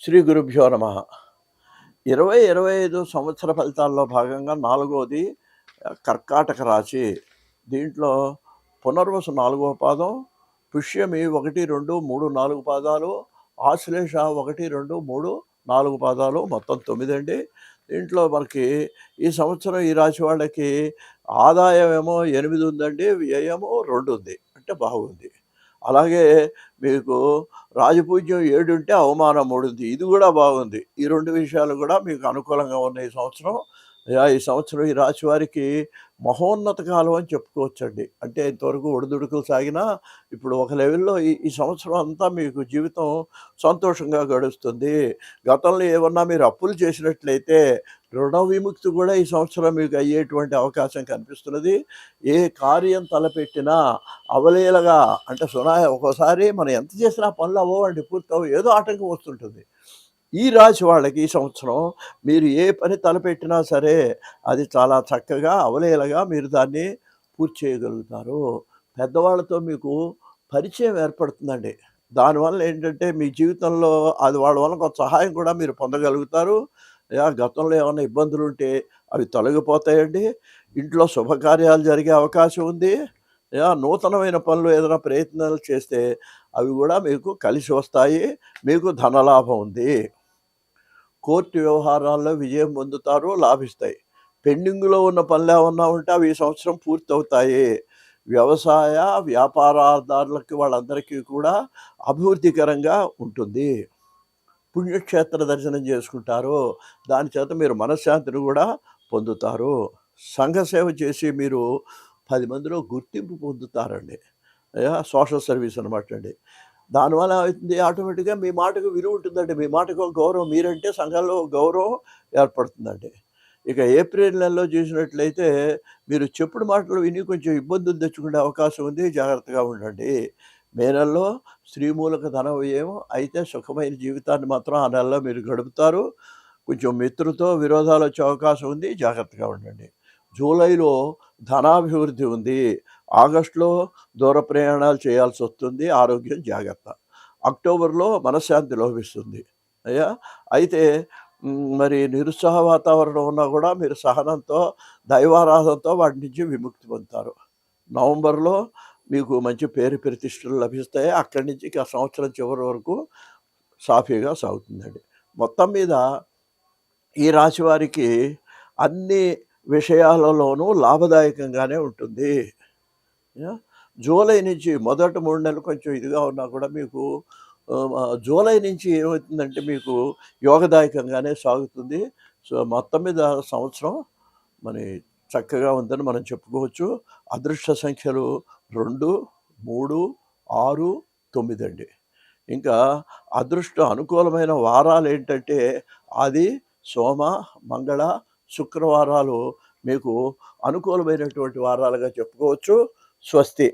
శ్రీ గురుభ్యో నమ. 2025 సంవత్సర ఫలితాల్లో భాగంగా నాలుగోది కర్కాటక రాశి. దీంట్లో పునర్వసు 4వ పాదం, పుష్యమి 1, 2, 3, 4 పాదాలు, ఆశ్లేష 1, 2, 3, 4 పాదాలు, మొత్తం 9 అండి. దీంట్లో మనకి ఈ సంవత్సరం ఈ రాశి వాళ్ళకి ఆదాయం ఏమో 8 ఉందండి, వ్యయము 2 ఉంది, అంటే బాగుంది. అలాగే మీకు రాజపూజ్యం 7 ఉంటే అవమానం 3 ఉంది, ఇది కూడా బాగుంది. ఈ 2 విషయాలు కూడా మీకు అనుకూలంగా ఉన్నాయి ఈ సంవత్సరం. ఈ సంవత్సరం ఈ రాశి వారికి మహోన్నత కాలం అని చెప్పుకోవచ్చండి. అంటే ఇంతవరకు ఒడిదుడుకులు సాగినా ఇప్పుడు ఒక లెవెల్లో ఈ సంవత్సరం అంతా మీకు జీవితం సంతోషంగా గడుస్తుంది. గతంలో ఏమన్నా మీరు అప్పులు చేసినట్లయితే రుణ విముక్తి కూడా ఈ సంవత్సరం మీకు అయ్యేటువంటి అవకాశం కనిపిస్తున్నది. ఏ కార్యం తలపెట్టినా అవలీలగా, అంటే ఒక్కోసారి మనం ఎంత చేసినా పనులు అవ్వండి, పూర్తవు, ఏదో ఆటంకం వస్తుంటుంది. ఈ రాశి వాళ్ళకి ఈ సంవత్సరం మీరు ఏ పని తలపెట్టినా సరే అది చాలా చక్కగా అవలీలగా మీరు దాన్ని పూర్తి చేయగలుగుతారు. పెద్దవాళ్ళతో మీకు పరిచయం ఏర్పడుతుందండి. దానివల్ల ఏంటంటే మీ జీవితంలో అది వాళ్ళ వల్ల కొంత సహాయం కూడా మీరు పొందగలుగుతారు. గతంలో ఏమైనా ఇబ్బందులు ఉంటే అవి తొలగిపోతాయండి. ఇంట్లో శుభకార్యాలు జరిగే అవకాశం ఉంది. నూతనమైన పనులు ఏదైనా ప్రయత్నాలు చేస్తే అవి కూడా మీకు కలిసి వస్తాయి. మీకు ధనలాభం ఉంది. కోర్టు వ్యవహారాల్లో విజయం పొందుతారు, లాభిస్తాయి. పెండింగ్లో ఉన్న పనులు ఏమన్నా ఉంటే అవి ఈ సంవత్సరం పూర్తవుతాయి. వ్యవసాయ వ్యాపారదారులకి వాళ్ళందరికీ కూడా అభివృద్ధికరంగా ఉంటుంది. పుణ్యక్షేత్ర దర్శనం చేసుకుంటారు. దాని చేత మీరు మనశ్శాంతిని కూడా పొందుతారు. సంఘ సేవ చేసి మీరు 10 మందిలో గుర్తింపు పొందుతారండి. సోషల్ సర్వీస్ అనమాట అండి. దానివల్ల అవుతుంది, ఆటోమేటిక్గా మీ మాటకు విలువ ఉంటుందండి. మీ మాటకు గౌరవం, మీరంటే సంఘంలో గౌరవం ఏర్పడుతుందండి. ఇక ఏప్రిల్ నెలలో చూసినట్లయితే మీరు చెప్పుడు మాటలు విని కొంచెం ఇబ్బందులు తెచ్చుకునే అవకాశం ఉంది, జాగ్రత్తగా ఉండండి. మే నెలలో స్త్రీమూలక ధన వ్యయం అయితే సుఖమైన జీవితాన్ని మాత్రం ఆ నెలలో మీరు గడుపుతారు. కొంచెం మిత్రులతో విరోధాలు వచ్చే అవకాశం ఉంది, జాగ్రత్తగా ఉండండి. జూలైలో ధనాభివృద్ధి ఉంది. ఆగస్టులో దూర ప్రయాణాలు చేయాల్సి వస్తుంది, ఆరోగ్యం జాగ్రత్త. అక్టోబర్లో మనశ్శాంతి లోపిస్తుంది. అయితే మరి నిరుత్సాహ వాతావరణం ఉన్నా కూడా మీరు సహనంతో, దైవారాధనతో వాటి నుంచి విముక్తి పొందుతారు. నవంబర్లో మీకు మంచి పేరు ప్రతిష్టలు లభిస్తాయి. అక్కడి నుంచి ఆ సంవత్సరం చివరి వరకు సాఫీగా సాగుతుందండి. మొత్తం మీద ఈ రాశి వారికి అన్ని విషయాలలోనూ లాభదాయకంగానే ఉంటుంది. జూలై నుంచి మొదటి 3 నెలలు కొంచెం ఇదిగా ఉన్నా కూడా మీకు జూలై నుంచి ఏమవుతుందంటే మీకు యోగదాయకంగానే సాగుతుంది. సో మొత్తం మీద సంవత్సరం మరి చక్కగా ఉందని మనం చెప్పుకోవచ్చు. అదృష్ట సంఖ్యలు 2, 3, 6, 9 అండి. ఇంకా అనుకూలమైన వారాలు ఏంటంటే ఆది, సోమ, మంగళ, శుక్రవారాలు మీకు అనుకూలమైనటువంటి వారాలుగా చెప్పుకోవచ్చు. స్వస్తి.